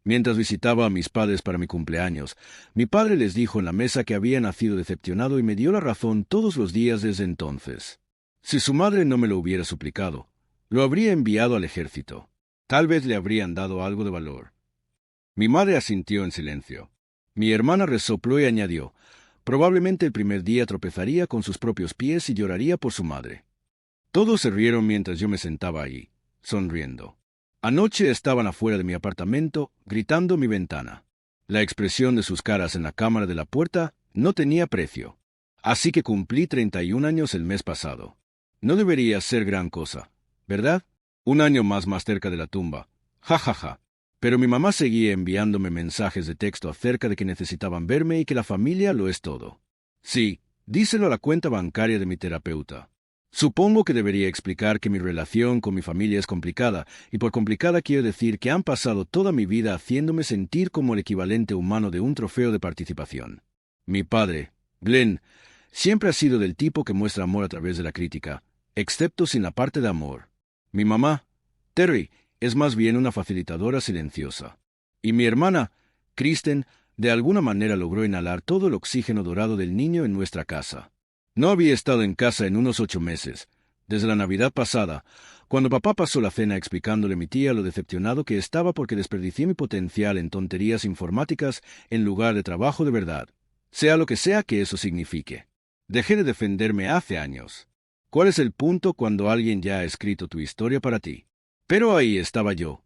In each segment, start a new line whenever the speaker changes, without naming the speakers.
Mientras visitaba a mis padres para mi cumpleaños, mi padre les dijo en la mesa que había nacido decepcionado y me dio la razón todos los días desde entonces. Si su madre no me lo hubiera suplicado, lo habría enviado al ejército. Tal vez le habrían dado algo de valor. Mi madre asintió en silencio. Mi hermana resopló y añadió, probablemente el primer día tropezaría con sus propios pies y lloraría por su madre. Todos se rieron mientras yo me sentaba allí, sonriendo. Anoche estaban afuera de mi apartamento, gritando mi ventana. La expresión de sus caras en la cámara de la puerta no tenía precio. Así que cumplí 31 años el mes pasado. No debería ser gran cosa, ¿verdad? Un año más cerca de la tumba. Ja, ja, ja. Pero mi mamá seguía enviándome mensajes de texto acerca de que necesitaban verme y que la familia lo es todo. Sí, díselo a la cuenta bancaria de mi terapeuta. Supongo que debería explicar que mi relación con mi familia es complicada, y por complicada quiero decir que han pasado toda mi vida haciéndome sentir como el equivalente humano de un trofeo de participación. Mi padre, Glenn, siempre ha sido del tipo que muestra amor a través de la crítica, excepto sin la parte de amor. Mi mamá, Terry, es más bien una facilitadora silenciosa. Y mi hermana, Kristen, de alguna manera logró inhalar todo el oxígeno dorado del niño en nuestra casa. No había estado en casa en unos 8 meses, desde la Navidad pasada, cuando papá pasó la cena explicándole a mi tía lo decepcionado que estaba porque desperdicié mi potencial en tonterías informáticas en lugar de trabajo de verdad, sea lo que sea que eso signifique. Dejé de defenderme hace años. ¿Cuál es el punto cuando alguien ya ha escrito tu historia para ti? Pero ahí estaba yo,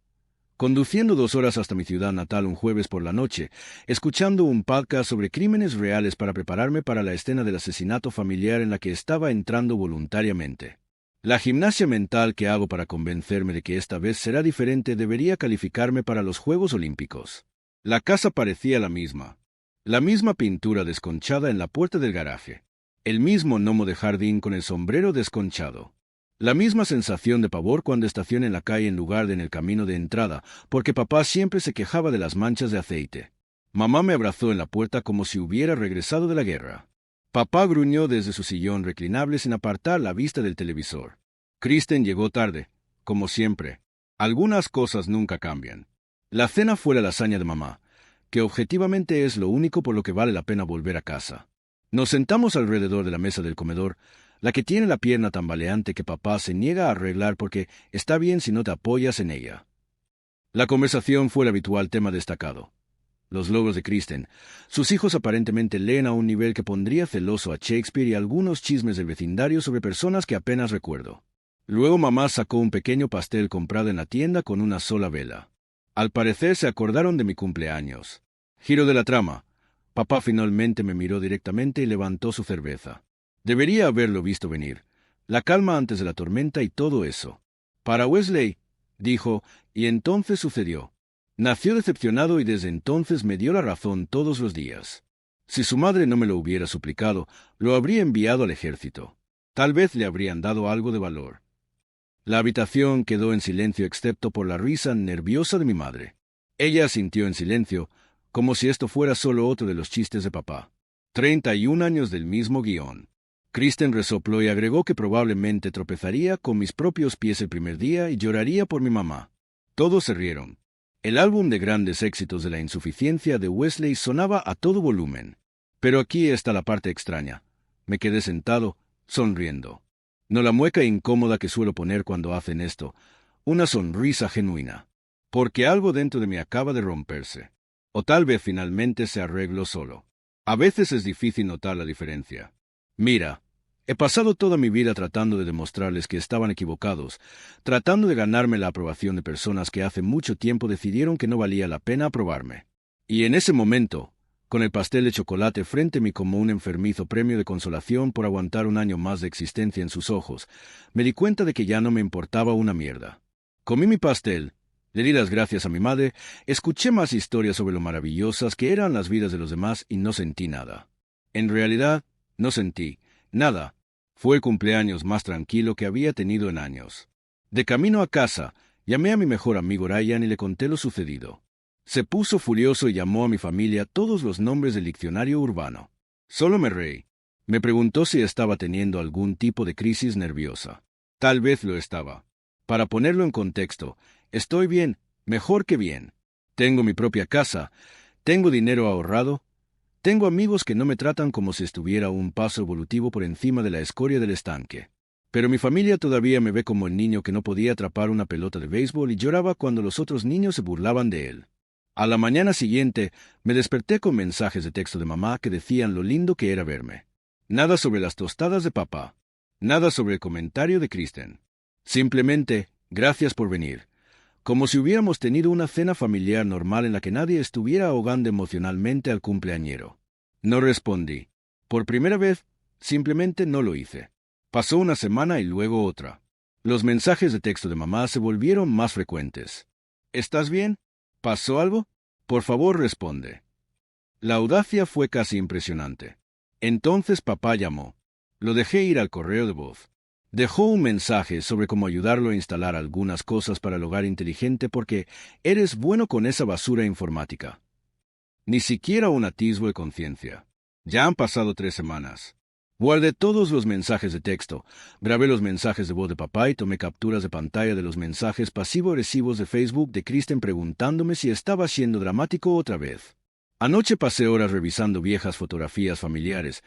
conduciendo 2 horas hasta mi ciudad natal un jueves por la noche, escuchando un podcast sobre crímenes reales para prepararme para la escena del asesinato familiar en la que estaba entrando voluntariamente. La gimnasia mental que hago para convencerme de que esta vez será diferente debería calificarme para los Juegos Olímpicos. La casa parecía la misma pintura desconchada en la puerta del garaje, el mismo gnomo de jardín con el sombrero desconchado. La misma sensación de pavor cuando estacioné en la calle en lugar de en el camino de entrada, porque papá siempre se quejaba de las manchas de aceite. Mamá me abrazó en la puerta como si hubiera regresado de la guerra. Papá gruñó desde su sillón reclinable sin apartar la vista del televisor. Kristen llegó tarde, como siempre. Algunas cosas nunca cambian. La cena fue la lasaña de mamá, que objetivamente es lo único por lo que vale la pena volver a casa. Nos sentamos alrededor de la mesa del comedor, la que tiene la pierna tambaleante que papá se niega a arreglar porque está bien si no te apoyas en ella. La conversación fue el habitual tema destacado. Los logros de Kristen. Sus hijos aparentemente leen a un nivel que pondría celoso a Shakespeare y algunos chismes del vecindario sobre personas que apenas recuerdo. Luego mamá sacó un pequeño pastel comprado en la tienda con una sola vela. Al parecer se acordaron de mi cumpleaños. Giro de la trama. Papá finalmente me miró directamente y levantó su cerveza. Debería haberlo visto venir. La calma antes de la tormenta y todo eso. Para Wesley, dijo, y entonces sucedió. Nació decepcionado y desde entonces me dio la razón todos los días. Si su madre no me lo hubiera suplicado, lo habría enviado al ejército. Tal vez le habrían dado algo de valor. La habitación quedó en silencio excepto por la risa nerviosa de mi madre. Ella asintió en silencio, como si esto fuera solo otro de los chistes de papá. 31 años del mismo guión. Kristen resopló y agregó que probablemente tropezaría con mis propios pies el primer día y lloraría por mi mamá. Todos se rieron. El álbum de grandes éxitos de la insuficiencia de Wesley sonaba a todo volumen. Pero aquí está la parte extraña. Me quedé sentado, sonriendo. No la mueca incómoda que suelo poner cuando hacen esto, una sonrisa genuina. Porque algo dentro de mí acaba de romperse. O tal vez finalmente se arregló solo. A veces es difícil notar la diferencia. Mira, he pasado toda mi vida tratando de demostrarles que estaban equivocados, tratando de ganarme la aprobación de personas que hace mucho tiempo decidieron que no valía la pena aprobarme. Y en ese momento, con el pastel de chocolate frente a mí como un enfermizo premio de consolación por aguantar un año más de existencia en sus ojos, me di cuenta de que ya no me importaba una mierda. Comí mi pastel, le di las gracias a mi madre, escuché más historias sobre lo maravillosas que eran las vidas de los demás y no sentí nada. En realidad, no sentí nada. Fue el cumpleaños más tranquilo que había tenido en años. De camino a casa, llamé a mi mejor amigo Ryan y le conté lo sucedido. Se puso furioso y llamó a mi familia todos los nombres del diccionario urbano. Solo me reí. Me preguntó si estaba teniendo algún tipo de crisis nerviosa. Tal vez lo estaba. Para ponerlo en contexto, estoy bien, mejor que bien. Tengo mi propia casa, tengo dinero ahorrado, tengo amigos que no me tratan como si estuviera un paso evolutivo por encima de la escoria del estanque. Pero mi familia todavía me ve como el niño que no podía atrapar una pelota de béisbol y lloraba cuando los otros niños se burlaban de él. A la mañana siguiente, me desperté con mensajes de texto de mamá que decían lo lindo que era verme. Nada sobre las tostadas de papá. Nada sobre el comentario de Kristen. Simplemente, gracias por venir. Como si hubiéramos tenido una cena familiar normal en la que nadie estuviera ahogando emocionalmente al cumpleañero. No respondí. Por primera vez, simplemente no lo hice. Pasó una semana y luego otra. Los mensajes de texto de mamá se volvieron más frecuentes. ¿Estás bien? ¿Pasó algo? Por favor, responde. La audacia fue casi impresionante. Entonces papá llamó. Lo dejé ir al correo de voz. Dejó un mensaje sobre cómo ayudarlo a instalar algunas cosas para el hogar inteligente porque eres bueno con esa basura informática. Ni siquiera un atisbo de conciencia. Ya han pasado 3 semanas. Guardé todos los mensajes de texto, grabé los mensajes de voz de papá y tomé capturas de pantalla de los mensajes pasivo-agresivos de Facebook de Kristen preguntándome si estaba siendo dramático otra vez. Anoche pasé horas revisando viejas fotografías familiares,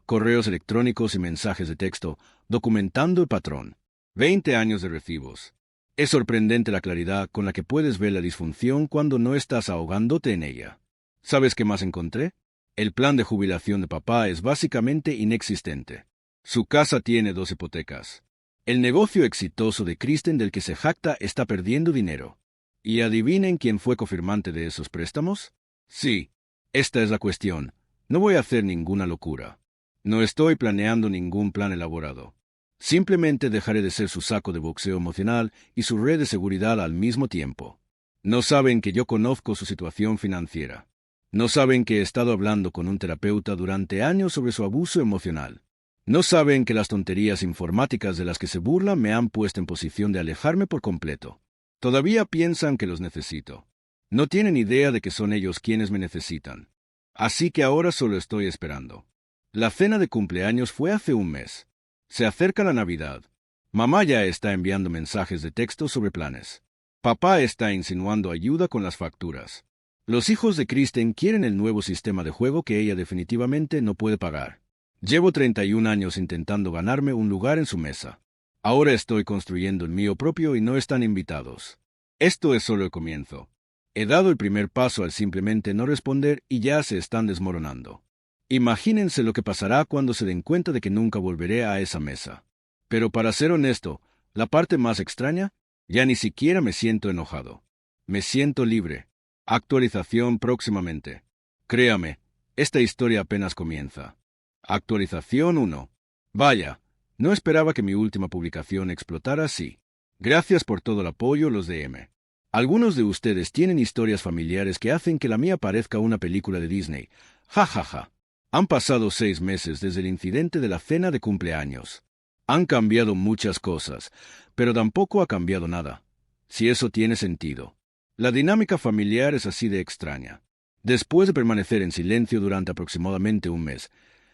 correos electrónicos y mensajes de texto, documentando el patrón. 20 años de recibos. Es sorprendente la claridad con la que puedes ver la disfunción cuando no estás ahogándote en ella. ¿Sabes qué más encontré? El plan de jubilación de papá es básicamente inexistente. Su casa tiene 2 hipotecas. El negocio exitoso de Kristen del que se jacta está perdiendo dinero. ¿Y adivinen quién fue cofirmante de esos préstamos? Sí, esta es la cuestión. No voy a hacer ninguna locura. No estoy planeando ningún plan elaborado. Simplemente dejaré de ser su saco de boxeo emocional y su red de seguridad al mismo tiempo. No saben que yo conozco su situación financiera. No saben que he estado hablando con un terapeuta durante años sobre su abuso emocional. No saben que las tonterías informáticas de las que se burla me han puesto en posición de alejarme por completo. Todavía piensan que los necesito. No tienen idea de que son ellos quienes me necesitan. Así que ahora solo estoy esperando. La cena de cumpleaños fue hace un mes. Se acerca la Navidad. Mamá ya está enviando mensajes de texto sobre planes. Papá está insinuando ayuda con las facturas. Los hijos de Kristen quieren el nuevo sistema de juego que ella definitivamente no puede pagar. Llevo 31 años intentando ganarme un lugar en su mesa. Ahora estoy construyendo el mío propio y no están invitados. Esto es solo el comienzo. He dado el primer paso al simplemente no responder y ya se están desmoronando. Imagínense lo que pasará cuando se den cuenta de que nunca volveré a esa mesa. Pero para ser honesto, la parte más extraña, ya ni siquiera me siento enojado. Me siento libre. Actualización próximamente. Créame, esta historia apenas comienza. Actualización 1. Vaya, no esperaba que mi última publicación explotara así. Gracias por todo el apoyo, los DM. Algunos de ustedes tienen historias familiares que hacen que la mía parezca una película de Disney. Ja, ja, ja. Han pasado 6 meses desde el incidente de la cena de cumpleaños. Han cambiado muchas cosas, pero tampoco ha cambiado nada. Si eso tiene sentido. La dinámica familiar es así de extraña. Después de permanecer en silencio durante aproximadamente un mes,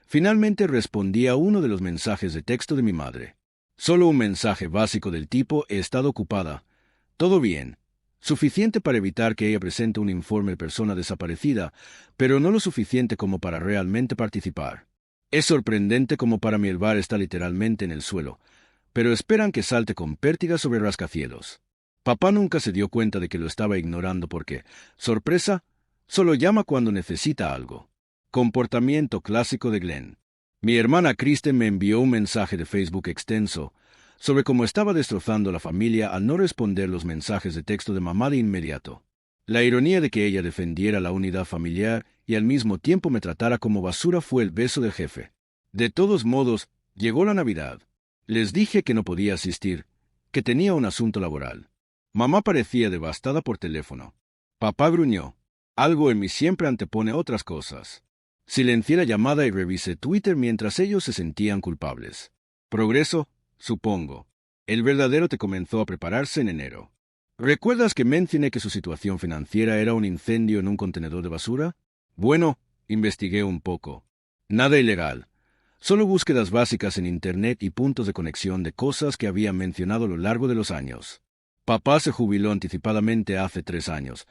finalmente respondí a uno de los mensajes de texto de mi madre. Solo un mensaje básico del tipo «He estado ocupada. Todo bien». Suficiente para evitar que ella presente un informe de persona desaparecida, pero no lo suficiente como para realmente participar. Es sorprendente como para mí el bar está literalmente en el suelo, pero esperan que salte con pértigas sobre rascacielos. Papá nunca se dio cuenta de que lo estaba ignorando porque, sorpresa, solo llama cuando necesita algo. Comportamiento clásico de Glenn. Mi hermana Kristen me envió un mensaje de Facebook extenso sobre cómo estaba destrozando a la familia al no responder los mensajes de texto de mamá de inmediato. La ironía de que ella defendiera la unidad familiar y al mismo tiempo me tratara como basura fue el beso del jefe. De todos modos, llegó la Navidad. Les dije que no podía asistir, que tenía un asunto laboral. Mamá parecía devastada por teléfono. Papá gruñó. Algo en mí siempre antepone otras cosas. Silencié la llamada y revisé Twitter mientras ellos se sentían culpables. Progreso, supongo. El verdadero te comenzó a prepararse en enero. ¿Recuerdas que mencioné que su situación financiera era un incendio en un contenedor de basura? Bueno, investigué un poco. Nada ilegal. Solo búsquedas básicas en Internet y puntos de conexión de cosas que había mencionado a lo largo de los años. Papá se jubiló anticipadamente hace 3 años,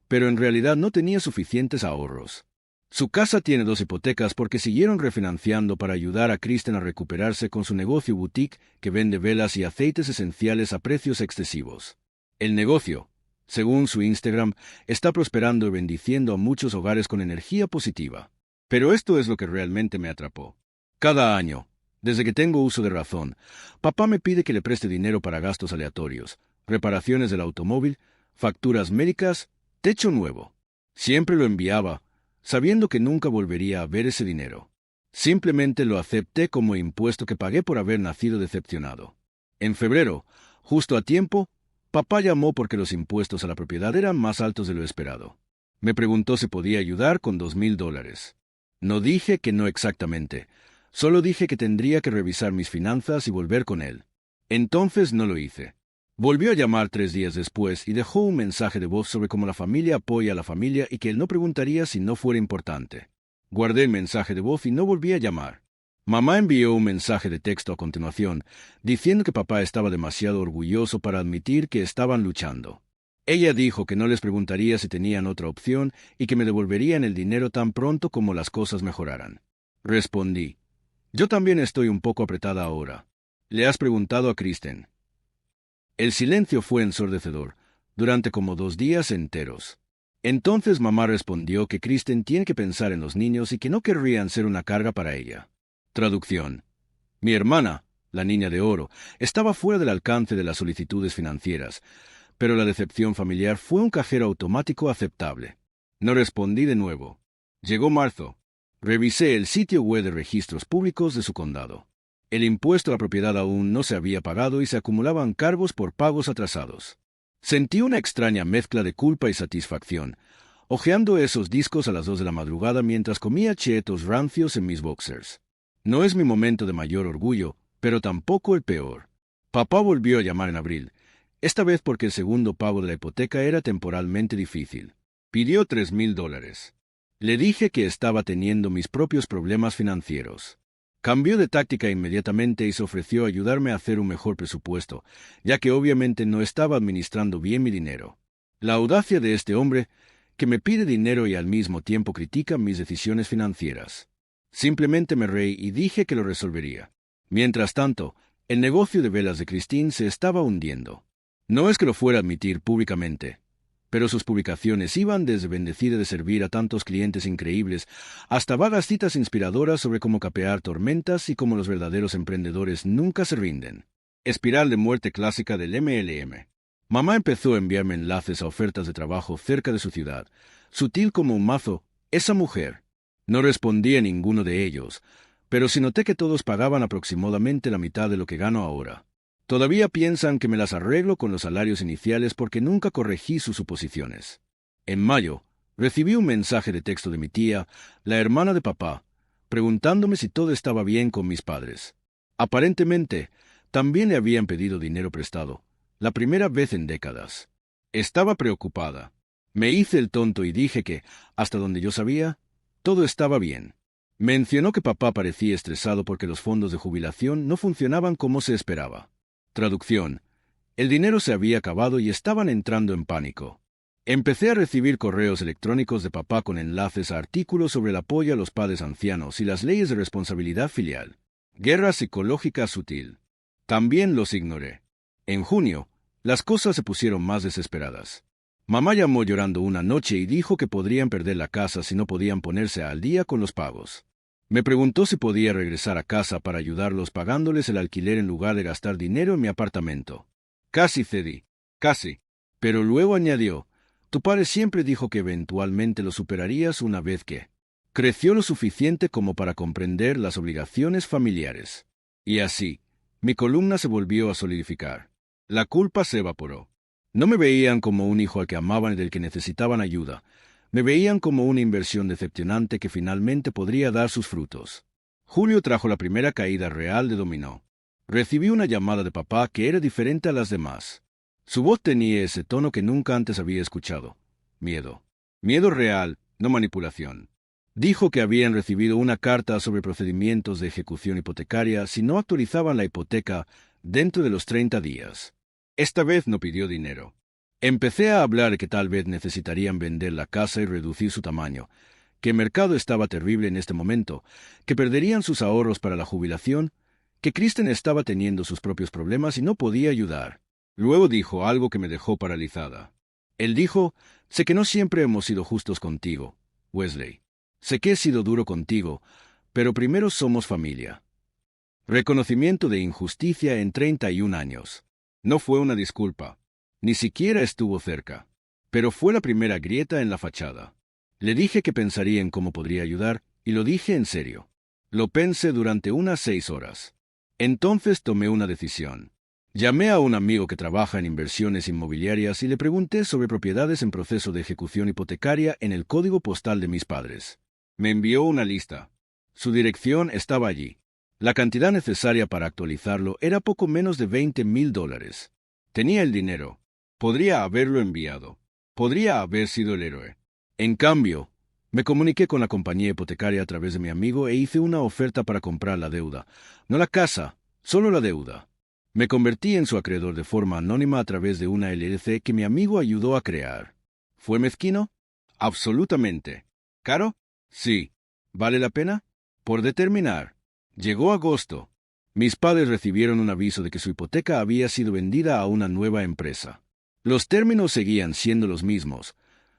pero en realidad no tenía suficientes ahorros. Su casa tiene 2 hipotecas porque siguieron refinanciando para ayudar a Kristen a recuperarse con su negocio boutique que vende velas y aceites esenciales a precios excesivos. El negocio, según su Instagram, está prosperando y bendiciendo a muchos hogares con energía positiva. Pero esto es lo que realmente me atrapó. Cada año, desde que tengo uso de razón, papá me pide que le preste dinero para gastos aleatorios, reparaciones del automóvil, facturas médicas, techo nuevo. Siempre lo enviaba, sabiendo que nunca volvería a ver ese dinero. Simplemente lo acepté como impuesto que pagué por haber nacido decepcionado. En febrero, justo a tiempo, papá llamó porque los impuestos a la propiedad eran más altos de lo esperado. Me preguntó si podía ayudar con $2,000. No dije que no exactamente, solo dije que tendría que revisar mis finanzas y volver con él. Entonces no lo hice. Volvió a llamar 3 días después y dejó un mensaje de voz sobre cómo la familia apoya a la familia y que él no preguntaría si no fuera importante. Guardé el mensaje de voz y no volví a llamar. Mamá envió un mensaje de texto a continuación, diciendo que papá estaba demasiado orgulloso para admitir que estaban luchando. Ella dijo que no les preguntaría si tenían otra opción y que me devolverían el dinero tan pronto como las cosas mejoraran. Respondí: yo también estoy un poco apretada ahora. ¿Le has preguntado a Kristen? El silencio fue ensordecedor, durante como 2 días enteros. Entonces mamá respondió que Kristen tiene que pensar en los niños y que no querrían ser una carga para ella. Traducción. Mi hermana, la niña de oro, estaba fuera del alcance de las solicitudes financieras, pero la decepción familiar fue un cajero automático aceptable. No respondí de nuevo. Llegó marzo. Revisé el sitio web de registros públicos de su condado. El impuesto a la propiedad aún no se había pagado y se acumulaban cargos por pagos atrasados. Sentí una extraña mezcla de culpa y satisfacción, hojeando esos discos a las 2 de la madrugada mientras comía chetos rancios en mis boxers. No es mi momento de mayor orgullo, pero tampoco el peor. Papá volvió a llamar en abril, esta vez porque el segundo pago de la hipoteca era temporalmente difícil. Pidió $3,000. Le dije que estaba teniendo mis propios problemas financieros. Cambió de táctica inmediatamente y se ofreció a ayudarme a hacer un mejor presupuesto, ya que obviamente no estaba administrando bien mi dinero. La audacia de este hombre, que me pide dinero y al mismo tiempo critica mis decisiones financieras. Simplemente me reí y dije que lo resolvería. Mientras tanto, el negocio de velas de Christine se estaba hundiendo. No es que lo fuera a admitir públicamente, pero sus publicaciones iban desde bendecida de servir a tantos clientes increíbles hasta vagas citas inspiradoras sobre cómo capear tormentas y cómo los verdaderos emprendedores nunca se rinden. Espiral de muerte clásica del MLM. Mamá empezó a enviarme enlaces a ofertas de trabajo cerca de su ciudad, sutil como un mazo, esa mujer. No respondí a ninguno de ellos, pero sí noté que todos pagaban aproximadamente la mitad de lo que gano ahora. Todavía piensan que me las arreglo con los salarios iniciales porque nunca corregí sus suposiciones. En mayo, recibí un mensaje de texto de mi tía, la hermana de papá, preguntándome si todo estaba bien con mis padres. Aparentemente, también le habían pedido dinero prestado, la primera vez en décadas. Estaba preocupada. Me hice el tonto y dije que, hasta donde yo sabía, todo estaba bien. Mencionó que papá parecía estresado porque los fondos de jubilación no funcionaban como se esperaba. Traducción. El dinero se había acabado y estaban entrando en pánico. Empecé a recibir correos electrónicos de papá con enlaces a artículos sobre el apoyo a los padres ancianos y las leyes de responsabilidad filial. Guerra psicológica sutil. También los ignoré. En junio, las cosas se pusieron más desesperadas. Mamá llamó llorando una noche y dijo que podrían perder la casa si no podían ponerse al día con los pagos. Me preguntó si podía regresar a casa para ayudarlos pagándoles el alquiler en lugar de gastar dinero en mi apartamento. Casi cedí, casi. Pero luego añadió, tu padre siempre dijo que eventualmente lo superarías una vez que creció lo suficiente como para comprender las obligaciones familiares. Y así, mi columna se volvió a solidificar. La culpa se evaporó. No me veían como un hijo al que amaban y del que necesitaban ayuda. Me veían como una inversión decepcionante que finalmente podría dar sus frutos. Julio trajo la primera caída real de dominó. Recibí una llamada de papá que era diferente a las demás. Su voz tenía ese tono que nunca antes había escuchado. Miedo. Miedo real, no manipulación. Dijo que habían recibido una carta sobre procedimientos de ejecución hipotecaria si no actualizaban la hipoteca dentro de los 30 días. Esta vez no pidió dinero. Empecé a hablar de que tal vez necesitarían vender la casa y reducir su tamaño, que el mercado estaba terrible en este momento, que perderían sus ahorros para la jubilación, que Kristen estaba teniendo sus propios problemas y no podía ayudar. Luego dijo algo que me dejó paralizada. Él dijo: sé que no siempre hemos sido justos contigo, Wesley. Sé que he sido duro contigo, pero primero somos familia. Reconocimiento de injusticia en 31 años. No fue una disculpa. Ni siquiera estuvo cerca. Pero fue la primera grieta en la fachada. Le dije que pensaría en cómo podría ayudar, y lo dije en serio. Lo pensé durante unas 6 horas. Entonces tomé una decisión. Llamé a un amigo que trabaja en inversiones inmobiliarias y le pregunté sobre propiedades en proceso de ejecución hipotecaria en el código postal de mis padres. Me envió una lista. Su dirección estaba allí. La cantidad necesaria para actualizarlo era poco menos de $20,000. Tenía el dinero. Podría haberlo enviado. Podría haber sido el héroe. En cambio, me comuniqué con la compañía hipotecaria a través de mi amigo e hice una oferta para comprar la deuda. No la casa, solo la deuda. Me convertí en su acreedor de forma anónima a través de una LLC que mi amigo ayudó a crear. ¿Fue mezquino? Absolutamente. ¿Caro? Sí. ¿Vale la pena? Por determinar. Llegó agosto. Mis padres recibieron un aviso de que su hipoteca había sido vendida a una nueva empresa. Los términos seguían siendo los mismos,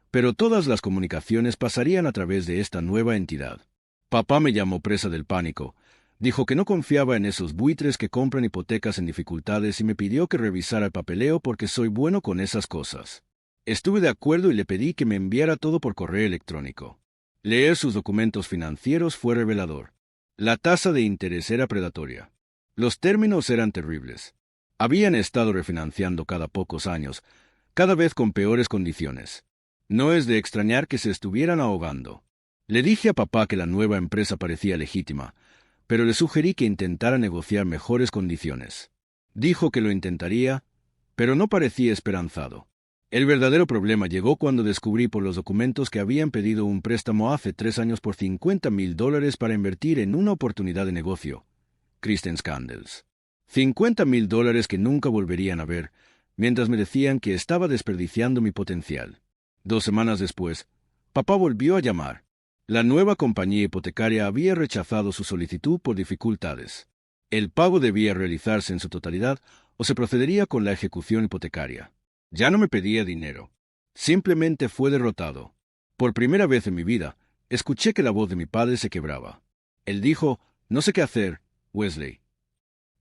pero todas las comunicaciones pasarían a través de esta nueva entidad. Papá me llamó presa del pánico. Dijo que no confiaba en esos buitres que compran hipotecas en dificultades y me pidió que revisara el papeleo porque soy bueno con esas cosas. Estuve de acuerdo y le pedí que me enviara todo por correo electrónico. Leer sus documentos financieros fue revelador. La tasa de interés era predatoria. Los términos eran terribles. Habían estado refinanciando cada pocos años, cada vez con peores condiciones. No es de extrañar que se estuvieran ahogando. Le dije a papá que la nueva empresa parecía legítima, pero le sugerí que intentara negociar mejores condiciones. Dijo que lo intentaría, pero no parecía esperanzado. El verdadero problema llegó cuando descubrí por los documentos que habían pedido un préstamo hace 3 años por $50,000 para invertir en una oportunidad de negocio, Kristen Scandals. $50,000 que nunca volverían a ver, mientras me decían que estaba desperdiciando mi potencial. 2 semanas después, papá volvió a llamar. La nueva compañía hipotecaria había rechazado su solicitud por dificultades. El pago debía realizarse en su totalidad o se procedería con la ejecución hipotecaria. Ya no me pedía dinero. Simplemente fue derrotado. Por primera vez en mi vida, escuché que la voz de mi padre se quebraba. Él dijo: no sé qué hacer, Wesley.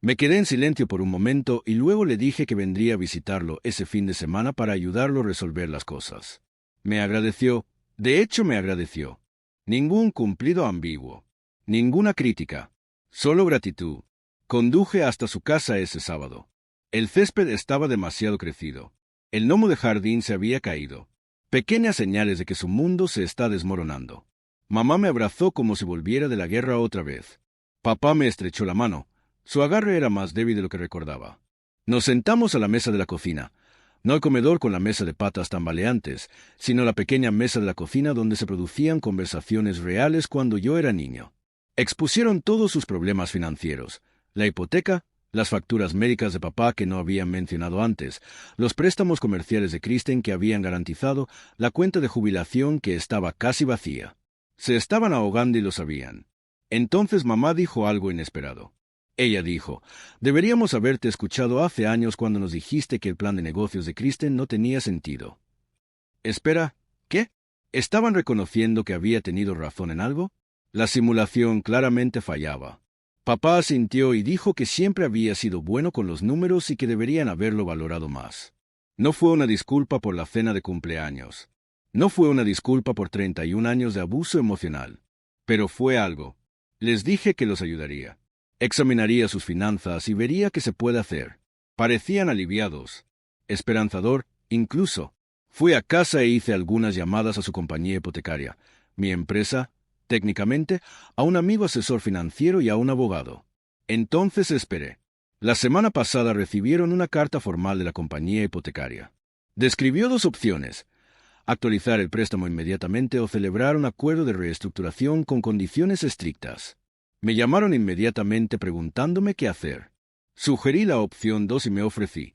Me quedé en silencio por un momento y luego le dije que vendría a visitarlo ese fin de semana para ayudarlo a resolver las cosas. Me agradeció. De hecho, me agradeció. Ningún cumplido ambiguo. Ninguna crítica. Solo gratitud. Conduje hasta su casa ese sábado. El césped estaba demasiado crecido. El gnomo de jardín se había caído. Pequeñas señales de que su mundo se está desmoronando. Mamá me abrazó como si volviera de la guerra otra vez. Papá me estrechó la mano. Su agarre era más débil de lo que recordaba. Nos sentamos a la mesa de la cocina. No el comedor con la mesa de patas tambaleantes, sino la pequeña mesa de la cocina donde se producían conversaciones reales cuando yo era niño. Expusieron todos sus problemas financieros: la hipoteca, las facturas médicas de papá que no habían mencionado antes, los préstamos comerciales de Kristen que habían garantizado, la cuenta de jubilación que estaba casi vacía. Se estaban ahogando y lo sabían. Entonces mamá dijo algo inesperado. Ella dijo: deberíamos haberte escuchado hace años cuando nos dijiste que el plan de negocios de Kristen no tenía sentido. Espera, ¿qué? ¿Estaban reconociendo que había tenido razón en algo? La simulación claramente fallaba. Papá asintió y dijo que siempre había sido bueno con los números y que deberían haberlo valorado más. No fue una disculpa por la cena de cumpleaños. No fue una disculpa por 31 años de abuso emocional. Pero fue algo. Les dije que los ayudaría. Examinaría sus finanzas y vería qué se puede hacer. Parecían aliviados. Esperanzador, incluso. Fui a casa e hice algunas llamadas a su compañía hipotecaria, mi empresa, técnicamente, a un amigo asesor financiero y a un abogado. Entonces esperé. La semana pasada recibieron una carta formal de la compañía hipotecaria. Describió 2 opciones: actualizar el préstamo inmediatamente o celebrar un acuerdo de reestructuración con condiciones estrictas. Me llamaron inmediatamente preguntándome qué hacer. Sugerí la opción 2 y me ofrecí.